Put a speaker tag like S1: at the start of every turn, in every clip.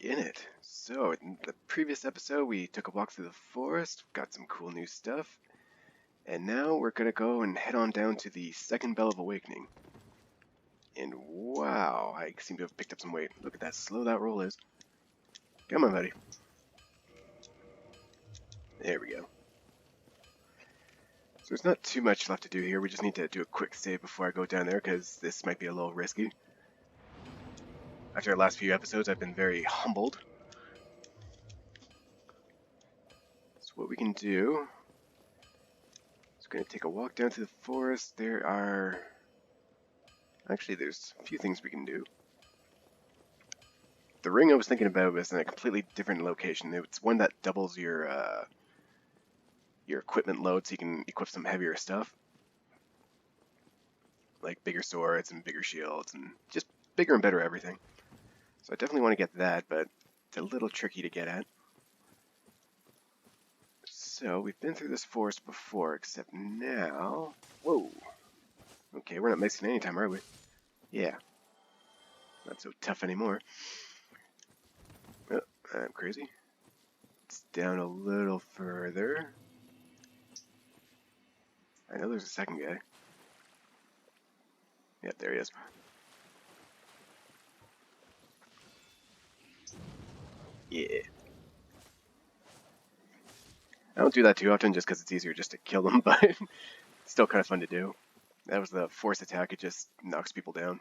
S1: back in it. So, in the previous episode, we took a walk through the forest, got some cool new stuff, and now we're gonna go and head on down to the second Bell of Awakening. And wow, I seem to have picked up some weight. Look at that slow that roll is. Come on, buddy. There we go. So there's not too much left to do here. We just need to do a quick save before I go down there, because this might be a little risky. After the last few episodes, I've been very humbled. So what we can do is going to take a walk down to the forest. Actually, there's a few things we can do. The ring I was thinking about was in a completely different location. It's one that doubles your equipment load, so you can equip some heavier stuff. Like bigger swords and bigger shields and just bigger and better everything. So I definitely want to get that, but it's a little tricky to get at. So we've been through this forest before, except now... Whoa! Okay, we're not missing any time, are we? Yeah. Not so tough anymore. Oh, I'm crazy. It's down a little further. I know there's a second guy. Yep, there he is. Yeah. I don't do that too often just because it's easier just to kill them, but it's still kind of fun to do. That was the force attack, it just knocks people down.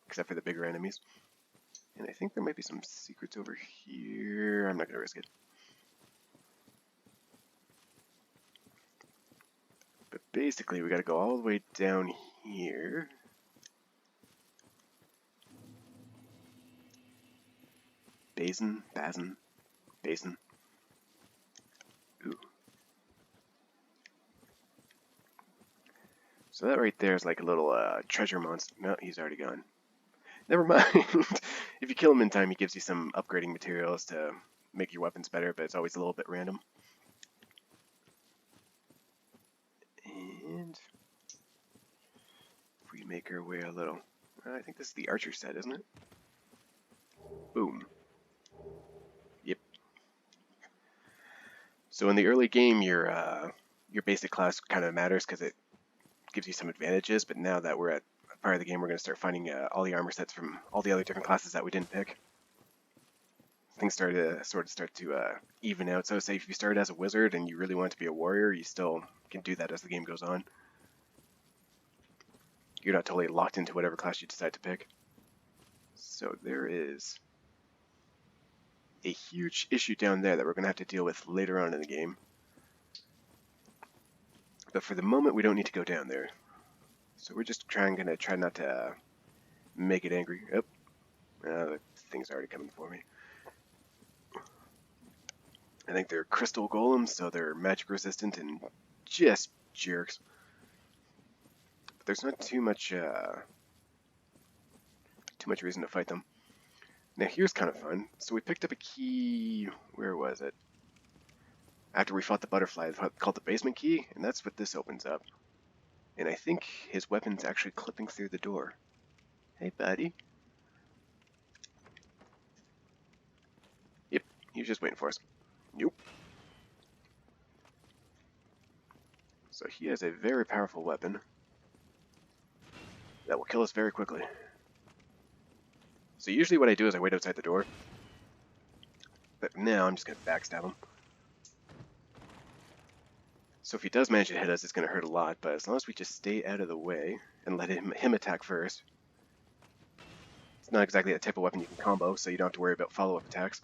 S1: Except for the bigger enemies. And I think there might be some secrets over here. I'm not going to risk it. But basically, we got to go all the way down here. Basin. Ooh. So that right there is like a little treasure monster. No, he's already gone. Never mind. If you kill him in time, he gives you some upgrading materials to make your weapons better, but it's always a little bit random. And if we make our way a little... I think this is the archer set, isn't it? Boom. Yep. So in the early game, your basic class kind of matters because it gives you some advantages, but now that we're at a part of the game, we're going to start finding all the armor sets from all the other different classes that we didn't pick. Things start to even out. So say if you started as a wizard and you really want to be a warrior, you still can do that as the game goes on. You're not totally locked into whatever class you decide to pick. So there is a huge issue down there that we're going to have to deal with later on in the game. But for the moment, we don't need to go down there. So we're just going to try not to make it angry. Oh, the thing's already coming for me. I think they're crystal golems, so they're magic resistant and just jerks. But there's not too much reason to fight them. Now here's kind of fun. So we picked up a key. Where was it? After we fought the butterfly, it's called the basement key, and that's what this opens up. And I think his weapon's actually clipping through the door. Hey, buddy. Yep, he was just waiting for us. Nope. So he has a very powerful weapon that will kill us very quickly. So usually what I do is I wait outside the door. But now I'm just going to backstab him. So if he does manage to hit us, it's going to hurt a lot, but as long as we just stay out of the way and let him attack first. It's not exactly the type of weapon you can combo, so you don't have to worry about follow-up attacks.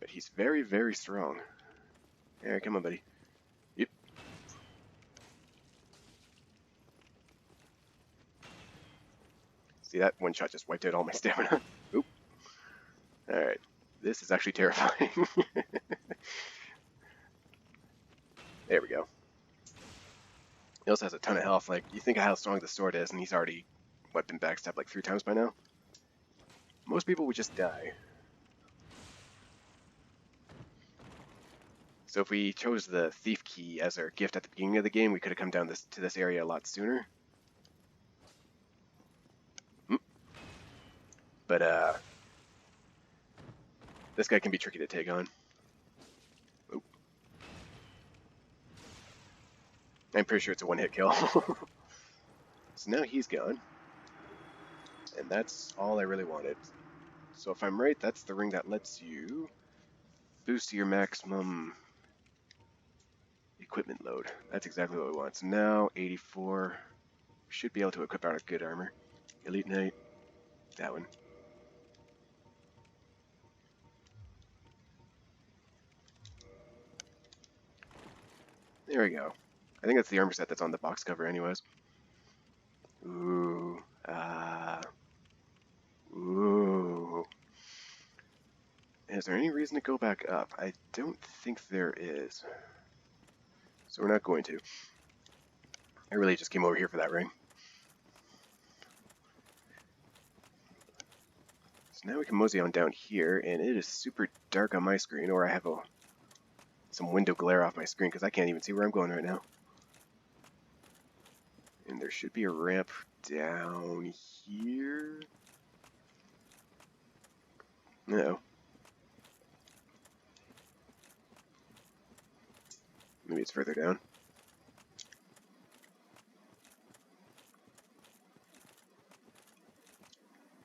S1: But he's very, very strong. There, come on, buddy. Yep. See, that one shot just wiped out all my stamina. Oop. Alright. This is actually terrifying. There we go. He also has a ton of health. Like, you think of how strong the sword is, and he's already, been backstabbed like 3 times by now? Most people would just die. So if we chose the thief key as our gift at the beginning of the game, we could have come down to this area a lot sooner. But This guy can be tricky to take on. Oop. I'm pretty sure it's a one-hit kill. So now he's gone. And that's all I really wanted. So if I'm right, that's the ring that lets you boost to your maximum equipment load. That's exactly what we want. So now 84. We should be able to equip our good armor. Elite Knight. That one. There we go. I think that's the armor set that's on the box cover anyways. Ooh. Ooh. Is there any reason to go back up? I don't think there is. So we're not going to. I really just came over here for that ring. So now we can mosey on down here, and it is super dark on my screen, or I have some window glare off my screen because I can't even see where I'm going right now. And there should be a ramp down here. No. Maybe it's further down.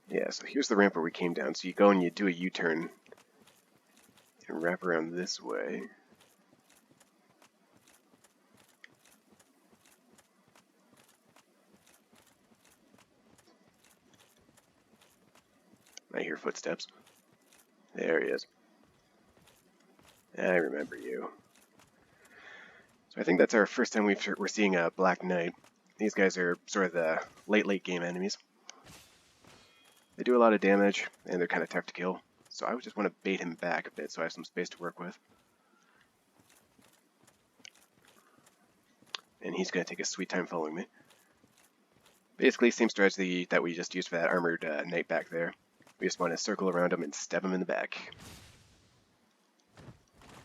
S1: Yeah, so here's the ramp where we came down. So you go and you do a U-turn and wrap around this way. I hear footsteps. There he is. I remember you. So I think that's our first time we're seeing a Black Knight. These guys are sort of the late game enemies. They do a lot of damage, and they're kind of tough to kill. So I would just want to bait him back a bit so I have some space to work with. And he's going to take a sweet time following me. Basically, same strategy that we just used for that armored knight back there. We just want to circle around him and stab him in the back.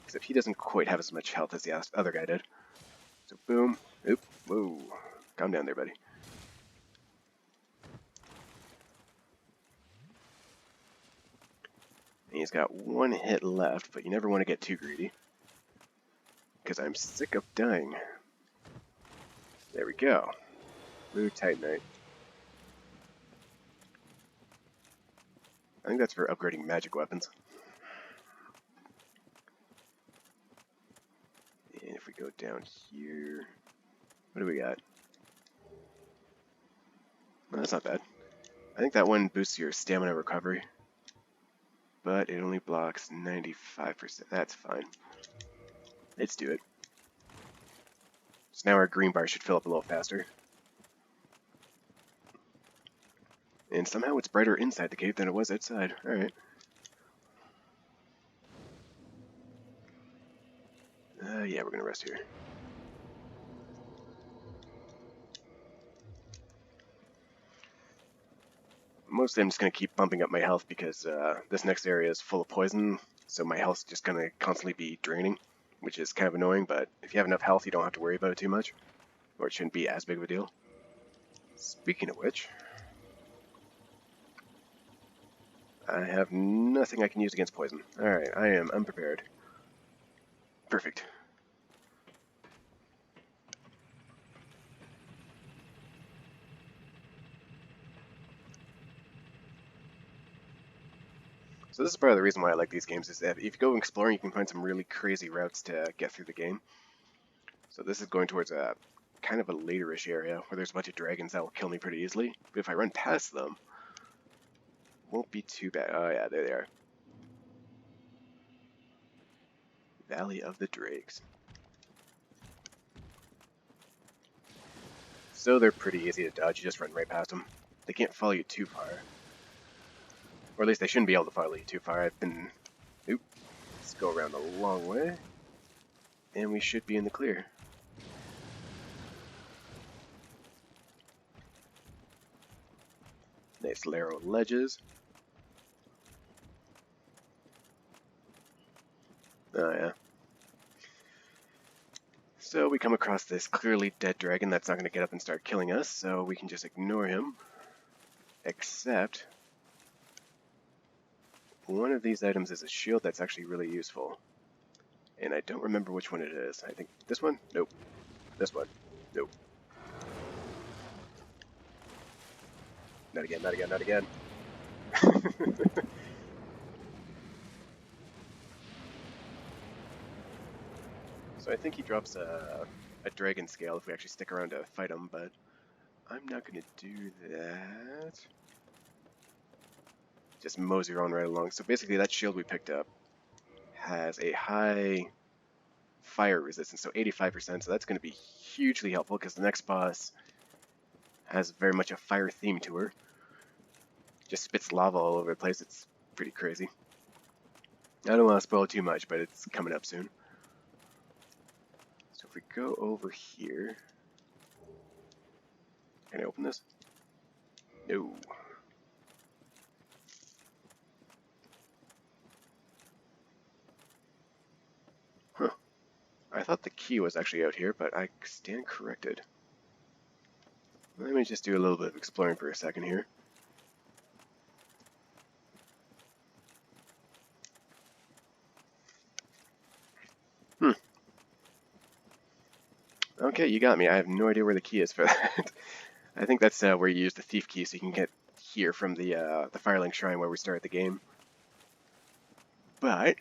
S1: Except he doesn't quite have as much health as the other guy did. So boom, oop, whoa, calm down there, buddy. And he's got one hit left, but you never want to get too greedy. Because I'm sick of dying. There we go. Blue Titanite. I think that's for upgrading magic weapons. And if we go down here, what do we got? Well, that's not bad. I think that one boosts your stamina recovery, but it only blocks 95%. That's fine. Let's do it. So now our green bar should fill up a little faster. And somehow it's brighter inside the cave than it was outside. Alright. Yeah, we're gonna rest here. Mostly I'm just gonna keep bumping up my health because this next area is full of poison, so my health's just gonna constantly be draining, which is kind of annoying, but if you have enough health you don't have to worry about it too much, or it shouldn't be as big of a deal. Speaking of which, I have nothing I can use against poison. Alright, I am unprepared. Perfect. So this is part of the reason why I like these games, is that if you go exploring you can find some really crazy routes to get through the game. So this is going towards a kind of a later-ish area where there's a bunch of dragons that will kill me pretty easily. But if I run past them, it won't be too bad. Oh yeah, there they are. Valley of the Drakes. So they're pretty easy to dodge, you just run right past them. They can't follow you too far. Or at least they shouldn't be able to follow you too far. Oop. Let's go around a long way. And we should be in the clear. Nice narrow ledges. Oh yeah. So we come across this clearly dead dragon that's not going to get up and start killing us, so we can just ignore him. Except one of these items is a shield that's actually really useful. And I don't remember which one it is. I think this one? Nope. This one? Nope. Not again, not again, not again. So I think he drops a dragon scale if we actually stick around to fight him, but I'm not going to do that. Just mosey on right along. So basically that shield we picked up has a high fire resistance, so 85%, so that's going to be hugely helpful because the next boss has very much a fire theme to her. Just spits lava all over the place. It's pretty crazy. I don't want to spoil too much, but it's coming up soon. So if we go over here... Can I open this? No. Huh. I thought the key was actually out here, but I stand corrected. Let me just do a little bit of exploring for a second here. Okay, you got me. I have no idea where the key is for that. I think that's where you use the thief key, so you can get here from the Firelink Shrine where we started the game. But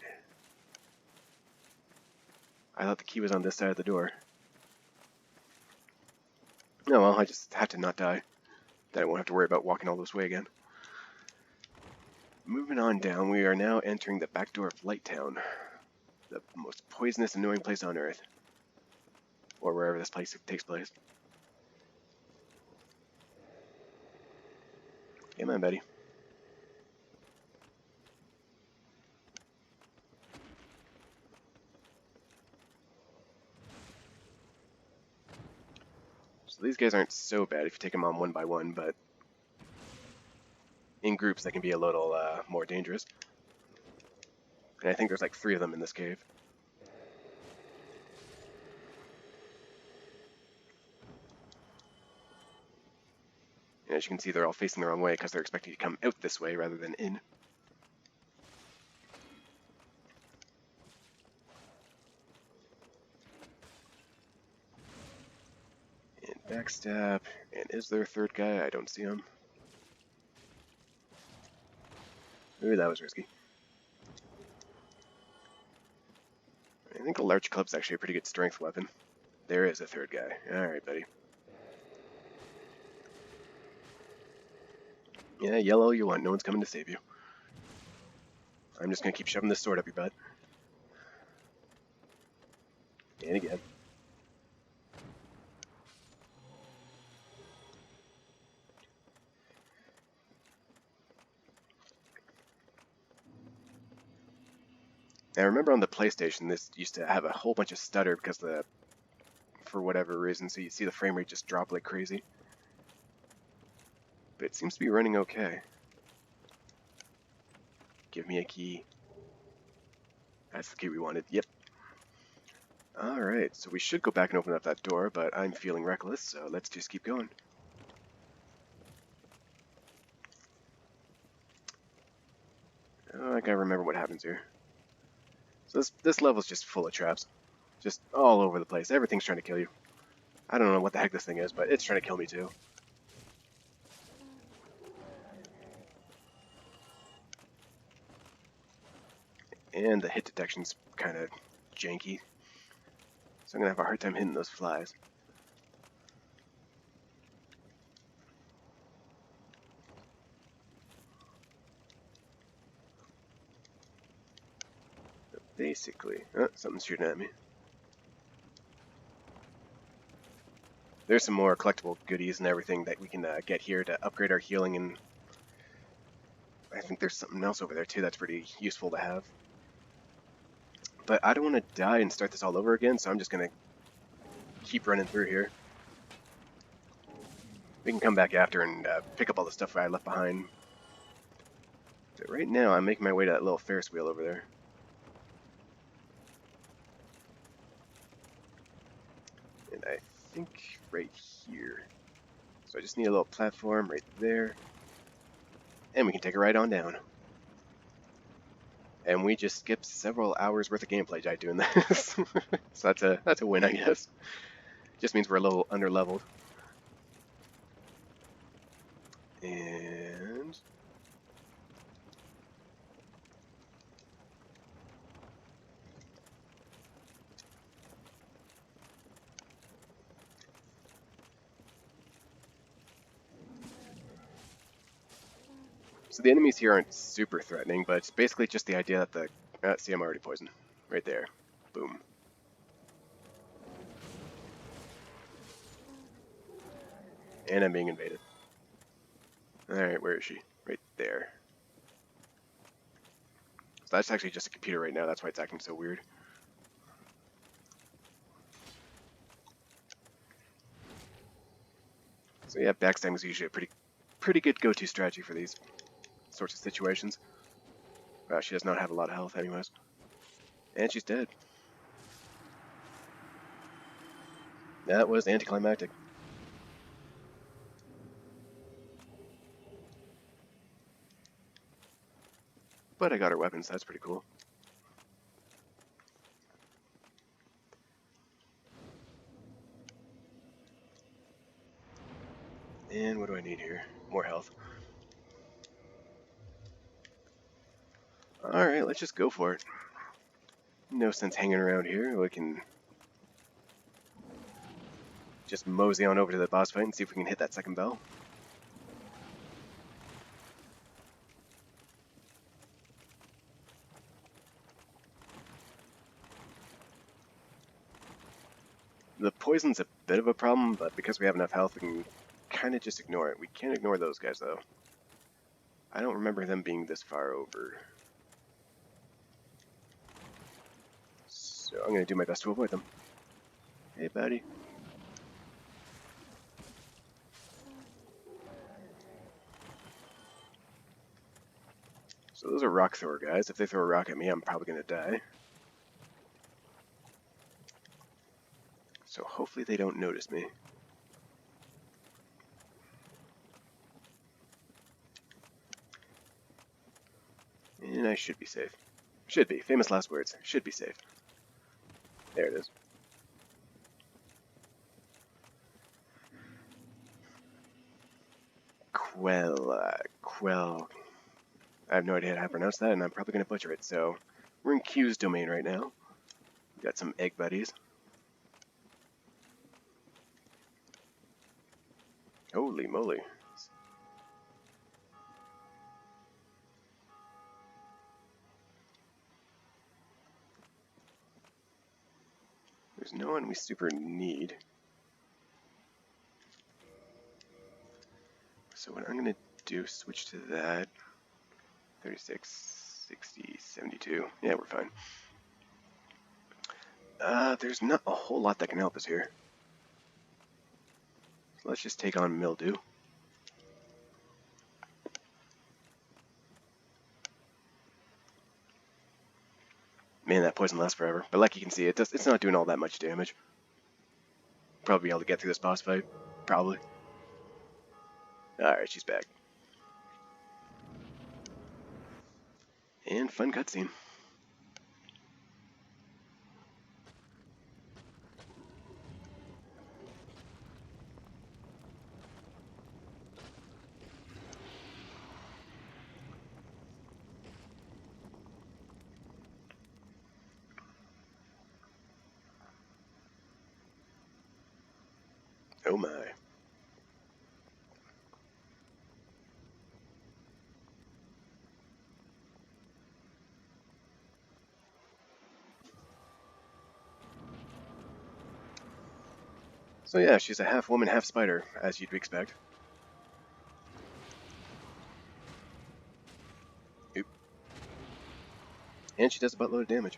S1: I thought the key was on this side of the door. Oh well, I just have to not die. Then I won't have to worry about walking all this way again. Moving on down, we are now entering the back door of Lighttown. The most poisonous, annoying place on Earth. Or wherever this place takes place. Come on, buddy. So these guys aren't so bad if you take them on one by one, but in groups they can be a little more dangerous. And I think there's like 3 of them in this cave. And as you can see, they're all facing the wrong way because they're expecting to come out this way rather than in. And backstab. And is there a third guy? I don't see him. Ooh, that was risky. I think a large club's actually a pretty good strength weapon. There is a third guy. Alright, buddy. Yeah, yell all you want. No one's coming to save you. I'm just going to keep shoving this sword up your butt. And again. Now, I remember on the PlayStation, this used to have a whole bunch of stutter because for whatever reason, so you see the frame rate just drop like crazy. But it seems to be running okay. Give me a key. That's the key we wanted. Yep. Alright, so we should go back and open up that door, but I'm feeling reckless, so let's just keep going. Oh, I gotta remember what happens here. So this level's just full of traps. Just all over the place. Everything's trying to kill you. I don't know what the heck this thing is, but it's trying to kill me too. And the hit detection's kind of janky. So I'm going to have a hard time hitting those flies. So basically... Oh, something's shooting at me. There's some more collectible goodies and everything that we can get here to upgrade our healing, and I think there's something else over there too that's pretty useful to have. But I don't want to die and start this all over again, so I'm just going to keep running through here. We can come back after and pick up all the stuff I left behind. But right now, I'm making my way to that little Ferris wheel over there. And I think right here. So I just need a little platform right there. And we can take it right on down. And we just skipped several hours worth of gameplay by doing this. So that's a win, I guess. Just means we're a little under leveled. And so the enemies here aren't super threatening, but it's basically just the idea that the see, I'm already poisoned right there. Boom. And I'm being invaded. Alright, where is she? Right there. So that's actually just a computer right now, that's why it's acting so weird. So yeah, backstabbing is usually a pretty good go-to strategy for these sorts of situations. Wow, she does not have a lot of health anyways. And she's dead. That was anticlimactic. But I got her weapons, that's pretty cool. And what do I need here? More health. Alright, let's just go for it. No sense hanging around here. We can just mosey on over to the boss fight and see if we can hit that second bell. The poison's a bit of a problem, but because we have enough health, we can kind of just ignore it. We can't ignore those guys, though. I don't remember them being this far over. So I'm going to do my best to avoid them. Hey, buddy. So those are rock thrower guys. If they throw a rock at me, I'm probably going to die. So hopefully they don't notice me. And I should be safe. Should be. Famous last words. Should be safe. There it is. Quell. I have no idea how to pronounce that, and I'm probably going to butcher it. So we're in Q's domain right now. We got some egg buddies. Holy moly. There's no one we super need. So what I'm going to do is switch to that. 36, 60, 72. Yeah, we're fine. There's not a whole lot that can help us here. So let's just take on mildew. Man, that poison lasts forever. But like you can see, it's not doing all that much damage. Probably be able to get through this boss fight. Probably. Alright, she's back. And fun cutscene. Oh my. So yeah, she's a half woman, half spider, as you'd expect. Oop. And she does a buttload of damage.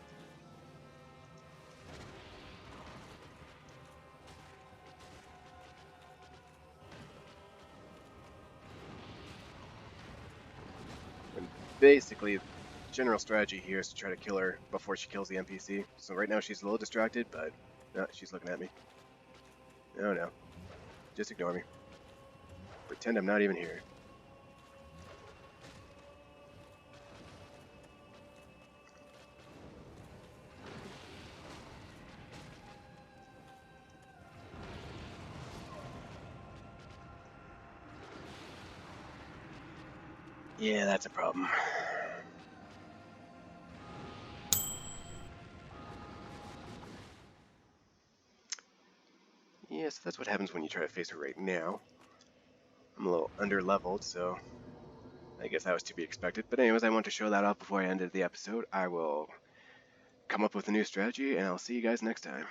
S1: And basically, general strategy here is to try to kill her before she kills the NPC. So right now she's a little distracted, but she's looking at me. Oh no. Just ignore me. Pretend I'm not even here. Yeah, that's a problem. Yeah, so that's what happens when you try to face her right now. I'm a little under-leveled, so I guess that was to be expected. But anyways, I want to show that off before I ended the episode. I will come up with a new strategy, and I'll see you guys next time.